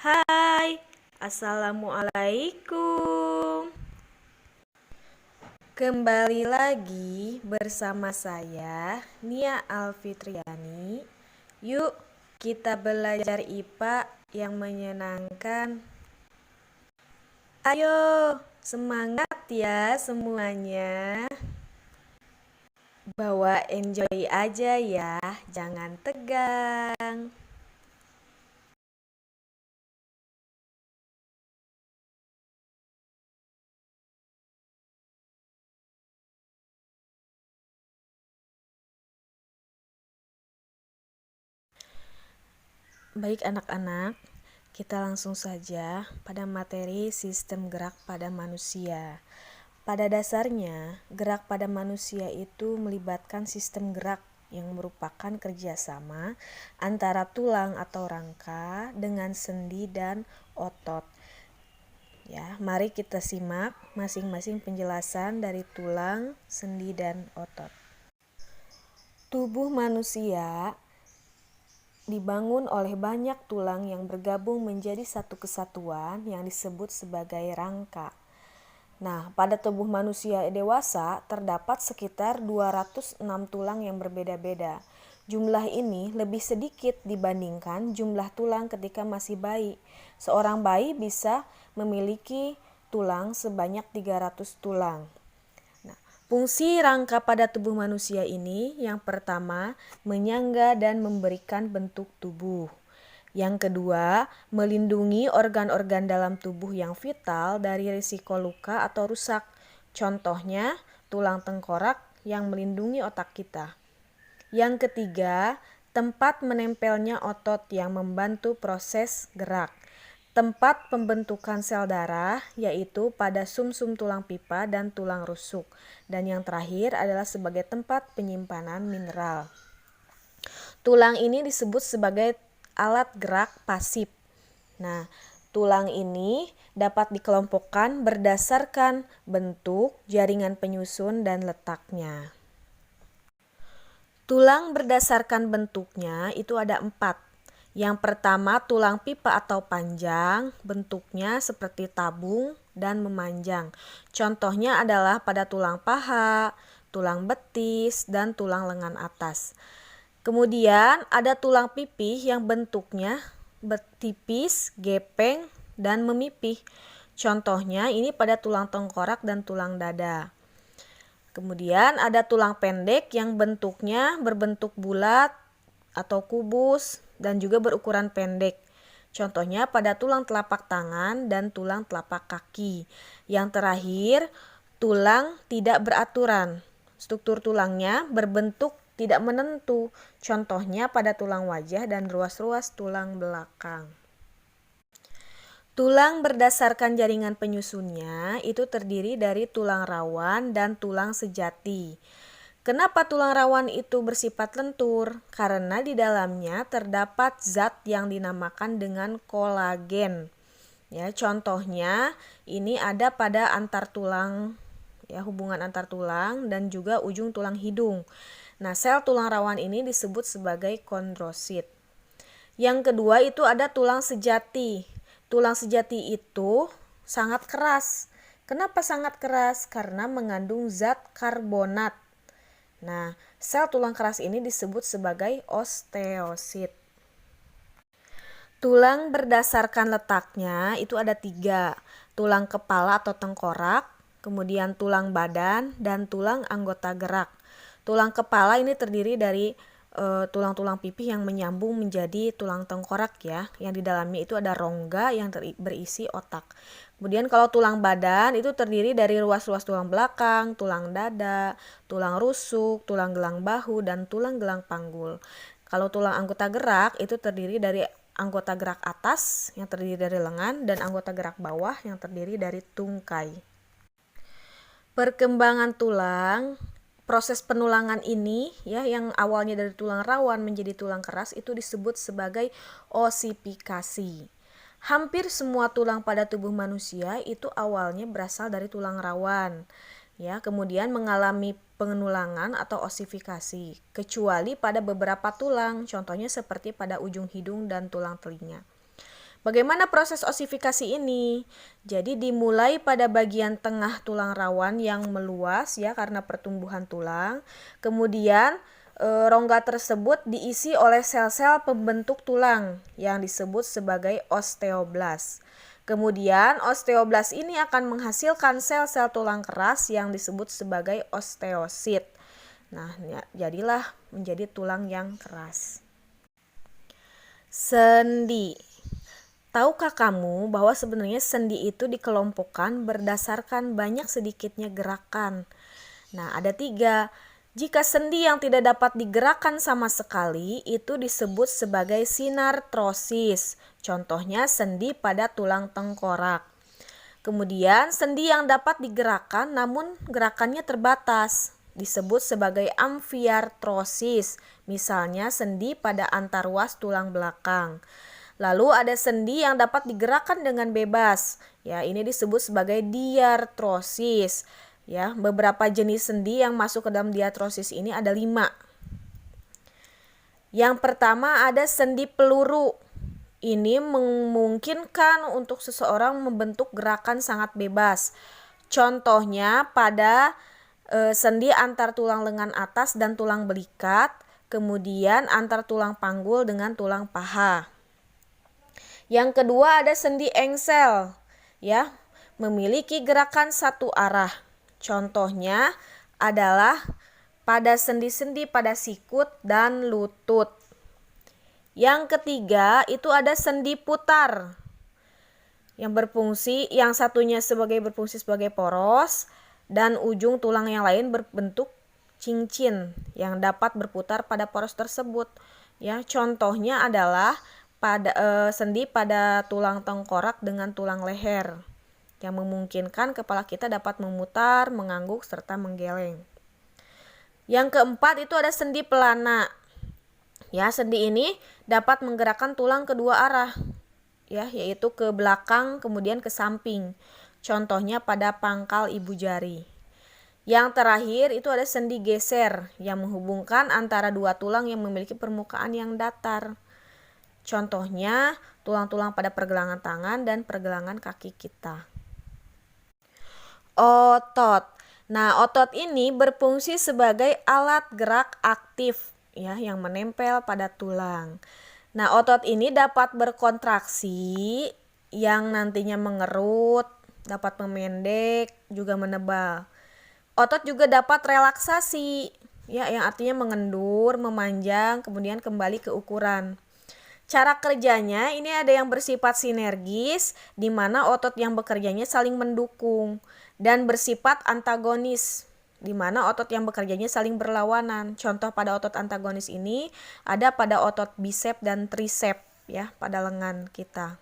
Hai, Assalamualaikum. Kembali lagi bersama saya, Nia Alfitriani. Yuk, kita belajar IPA yang menyenangkan. Ayo, semangat ya semuanya. Bawa enjoy aja ya, jangan tegang. Baik anak-anak, kita langsung saja pada materi sistem gerak pada manusia. Pada dasarnya, gerak pada manusia itu melibatkan sistem gerak yang merupakan kerjasama antara tulang atau rangka dengan sendi dan otot. Ya, mari kita simak masing-masing penjelasan dari tulang, sendi, dan otot. Tubuh manusia dibangun oleh banyak tulang yang bergabung menjadi satu kesatuan yang disebut sebagai rangka. Nah, pada tubuh manusia dewasa terdapat sekitar 206 tulang yang berbeda-beda. Jumlah ini lebih sedikit dibandingkan jumlah tulang ketika masih bayi. Seorang bayi bisa memiliki tulang sebanyak 300 tulang. Fungsi rangka pada tubuh manusia ini yang pertama menyangga dan memberikan bentuk tubuh. Yang kedua, melindungi organ-organ dalam tubuh yang vital dari risiko luka atau rusak. Contohnya, tulang tengkorak yang melindungi otak kita. Yang ketiga, tempat menempelnya otot yang membantu proses gerak. Tempat pembentukan sel darah yaitu pada sumsum tulang pipa dan tulang rusuk. Dan yang terakhir adalah sebagai tempat penyimpanan mineral. Tulang ini disebut sebagai alat gerak pasif. Nah, tulang ini dapat dikelompokkan berdasarkan bentuk, jaringan penyusun, dan letaknya. Tulang berdasarkan bentuknya itu ada 4. Yang pertama tulang pipa atau panjang, bentuknya seperti tabung dan memanjang. Contohnya adalah pada tulang paha, tulang betis, dan tulang lengan atas. Kemudian ada tulang pipih yang bentuknya tipis, gepeng, dan memipih. Contohnya ini pada tulang tengkorak dan tulang dada. Kemudian ada tulang pendek yang bentuknya berbentuk bulat atau kubus dan juga berukuran pendek. Contohnya pada tulang telapak tangan dan tulang telapak kaki. Yang terakhir, tulang tidak beraturan. Struktur tulangnya berbentuk tidak menentu. Contohnya pada tulang wajah dan ruas-ruas tulang belakang. Tulang berdasarkan jaringan penyusunnya itu terdiri dari tulang rawan dan tulang sejati. Kenapa tulang rawan itu bersifat lentur? Karena di dalamnya terdapat zat yang dinamakan dengan kolagen. Ya, contohnya ini ada pada antar tulang, ya, hubungan antar tulang dan juga ujung tulang hidung. Nah, sel tulang rawan ini disebut sebagai kondrosit. Yang kedua itu ada tulang sejati. Tulang sejati itu sangat keras. Kenapa sangat keras? Karena mengandung zat karbonat. Nah, sel tulang keras ini disebut sebagai osteosit. Tulang berdasarkan letaknya itu ada 3. Tulang kepala atau tengkorak, kemudian tulang badan, dan tulang anggota gerak. Tulang kepala ini terdiri dari tulang-tulang pipih yang menyambung menjadi tulang tengkorak ya, yang di dalamnya itu ada rongga yang berisi otak. Kemudian kalau tulang badan itu terdiri dari ruas-ruas tulang belakang, tulang dada, tulang rusuk, tulang gelang bahu, dan tulang gelang panggul. Kalau tulang anggota gerak itu terdiri dari anggota gerak atas yang terdiri dari lengan dan anggota gerak bawah yang terdiri dari tungkai. Perkembangan tulang, proses penulangan ini ya yang awalnya dari tulang rawan menjadi tulang keras itu disebut sebagai osifikasi. Hampir semua tulang pada tubuh manusia itu awalnya berasal dari tulang rawan. Ya, kemudian mengalami penulangan atau osifikasi, kecuali pada beberapa tulang, contohnya seperti pada ujung hidung dan tulang telinga. Bagaimana proses osifikasi ini? Jadi dimulai pada bagian tengah tulang rawan yang meluas ya karena pertumbuhan tulang. Kemudian rongga tersebut diisi oleh sel-sel pembentuk tulang yang disebut sebagai osteoblas. Kemudian osteoblas ini akan menghasilkan sel-sel tulang keras yang disebut sebagai osteosit. Nah, jadilah menjadi tulang yang keras. Sendi. Tahukah kamu bahwa sebenarnya sendi itu dikelompokkan berdasarkan banyak sedikitnya gerakan? Nah, ada 3. Jika sendi yang tidak dapat digerakkan sama sekali, itu disebut sebagai sinartrosis. Contohnya sendi pada tulang tengkorak. Kemudian, sendi yang dapat digerakkan namun gerakannya terbatas, disebut sebagai amfiartrosis. Misalnya sendi pada antarruas tulang belakang. Lalu ada sendi yang dapat digerakkan dengan bebas. Ya, ini disebut sebagai diartrosis. Ya, beberapa jenis sendi yang masuk ke dalam diartrosis ini ada 5. Yang pertama ada sendi peluru. Ini memungkinkan untuk seseorang membentuk gerakan sangat bebas. Contohnya pada sendi antar tulang lengan atas dan tulang belikat, kemudian antar tulang panggul dengan tulang paha. Yang kedua ada sendi engsel, ya, memiliki gerakan satu arah. Contohnya adalah pada sendi-sendi pada sikut dan lutut. Yang ketiga itu ada sendi putar, yang satunya berfungsi sebagai poros dan ujung tulang yang lain berbentuk cincin yang dapat berputar pada poros tersebut. Ya, contohnya adalah pada sendi pada tulang tengkorak dengan tulang leher yang memungkinkan kepala kita dapat memutar, mengangguk, serta menggeleng. Yang keempat itu ada sendi pelana. Ya, sendi ini dapat menggerakkan tulang kedua arah, ya, yaitu ke belakang kemudian ke samping. Contohnya pada pangkal ibu jari. Yang terakhir itu ada sendi geser yang menghubungkan antara dua tulang yang memiliki permukaan yang datar. Contohnya tulang-tulang pada pergelangan tangan dan pergelangan kaki kita. Otot. Nah, otot ini berfungsi sebagai alat gerak aktif ya yang menempel pada tulang. Nah, otot ini dapat berkontraksi yang nantinya mengerut, dapat memendek, juga menebal. Otot juga dapat relaksasi ya yang artinya mengendur, memanjang, kemudian kembali ke ukuran. Cara kerjanya ini ada yang bersifat sinergis, di mana otot yang bekerjanya saling mendukung, dan bersifat antagonis, di mana otot yang bekerjanya saling berlawanan. Contoh pada otot antagonis ini ada pada otot bisep dan trisep ya pada lengan kita.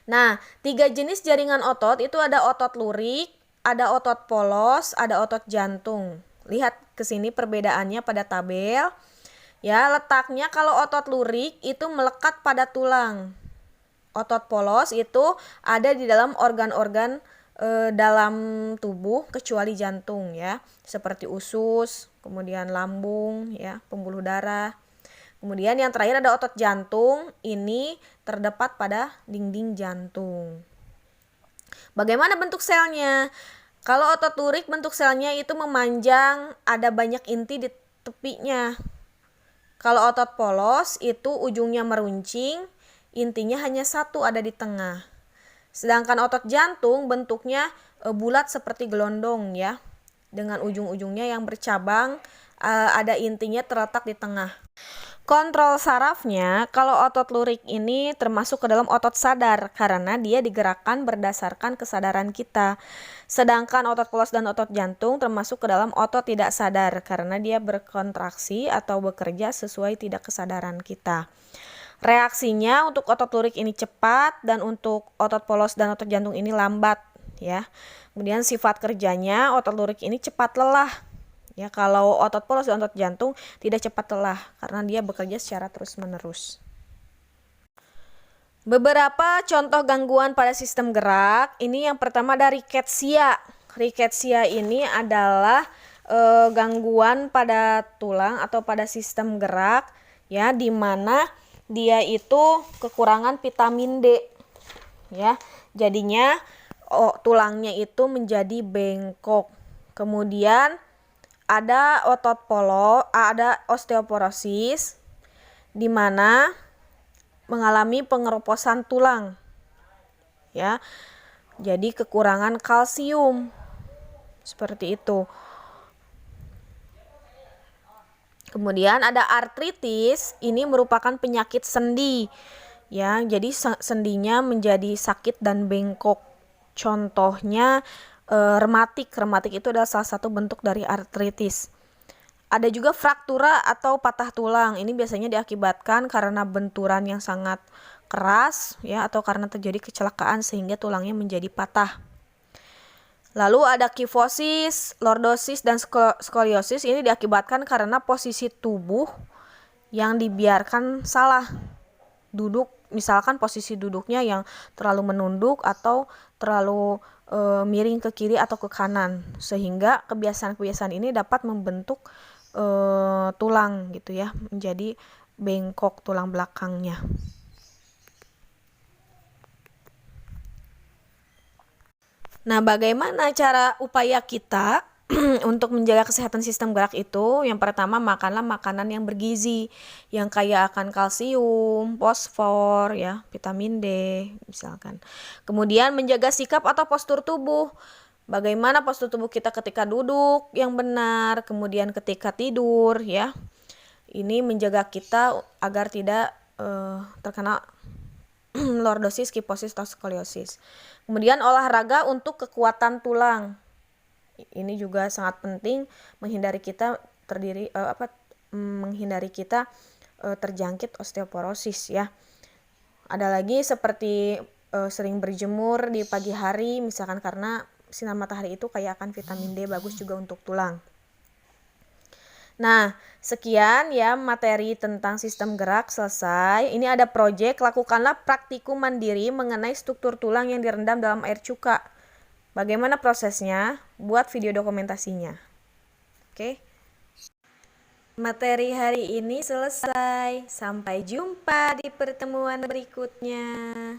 Nah, 3 jenis jaringan otot itu ada otot lurik, ada otot polos, ada otot jantung. Lihat ke sini perbedaannya pada tabel. Ya, letaknya kalau otot lurik itu melekat pada tulang. Otot polos itu ada di dalam organ-organ dalam tubuh kecuali jantung ya, seperti usus, kemudian lambung ya, pembuluh darah. Kemudian yang terakhir ada otot jantung, ini terdapat pada dinding jantung. Bagaimana bentuk selnya? Kalau otot lurik bentuk selnya itu memanjang, ada banyak inti di tepinya. Kalau otot polos itu ujungnya meruncing, intinya hanya satu ada di tengah. Sedangkan otot jantung bentuknya bulat seperti gelondong ya, dengan ujung-ujungnya yang bercabang, ada intinya terletak di tengah. Kontrol sarafnya, kalau otot lurik ini termasuk ke dalam otot sadar karena dia digerakkan berdasarkan kesadaran kita. Sedangkan otot polos dan otot jantung termasuk ke dalam otot tidak sadar karena dia berkontraksi atau bekerja sesuai tidak kesadaran kita. Reaksinya untuk otot lurik ini cepat dan untuk otot polos dan otot jantung ini lambat ya. Kemudian sifat kerjanya otot lurik ini cepat lelah. Ya, kalau otot polos dan otot jantung tidak cepat lelah karena dia bekerja secara terus-menerus. Beberapa contoh gangguan pada sistem gerak, ini yang pertama ada rickettsia. Rickettsia ini adalah gangguan pada tulang atau pada sistem gerak ya, di mana dia itu kekurangan vitamin D ya. Jadinya tulangnya itu menjadi bengkok. Kemudian ada ada osteoporosis di mana mengalami pengeroposan tulang ya. Jadi kekurangan kalsium. Seperti itu. Kemudian ada artritis, ini merupakan penyakit sendi ya. Jadi sendinya menjadi sakit dan bengkok. Contohnya rematik. Rematik itu adalah salah satu bentuk dari artritis. Ada juga fraktura atau patah tulang. Ini biasanya diakibatkan karena benturan yang sangat keras ya, atau karena terjadi kecelakaan sehingga tulangnya menjadi patah. Lalu ada kifosis, lordosis, dan skoliosis. Ini diakibatkan karena posisi tubuh yang dibiarkan salah duduk. Misalkan posisi duduknya yang terlalu menunduk atau terlalu miring ke kiri atau ke kanan, sehingga kebiasaan-kebiasaan ini dapat membentuk tulang gitu ya, menjadi bengkok tulang belakangnya. Nah, bagaimana cara upaya kita untuk menjaga kesehatan sistem gerak itu? Yang pertama, makanlah makanan yang bergizi, yang kaya akan kalsium, fosfor, ya, vitamin D, misalkan. Kemudian menjaga sikap atau postur tubuh. Bagaimana postur tubuh kita ketika duduk yang benar, kemudian ketika tidur, ya. Ini menjaga kita agar tidak terkena lordosis, kifosis, atau skoliosis. Kemudian olahraga untuk kekuatan tulang. Ini juga sangat penting menghindari kita terjangkit osteoporosis ya. Ada lagi seperti sering berjemur di pagi hari, misalkan karena sinar matahari itu kaya akan vitamin D, bagus juga untuk tulang. Nah, sekian ya materi tentang sistem gerak selesai. Ini ada proyek, lakukanlah praktikum mandiri mengenai struktur tulang yang direndam dalam air cuka. Bagaimana prosesnya? Buat video dokumentasinya. Oke. Materi hari ini selesai. Sampai jumpa di pertemuan berikutnya.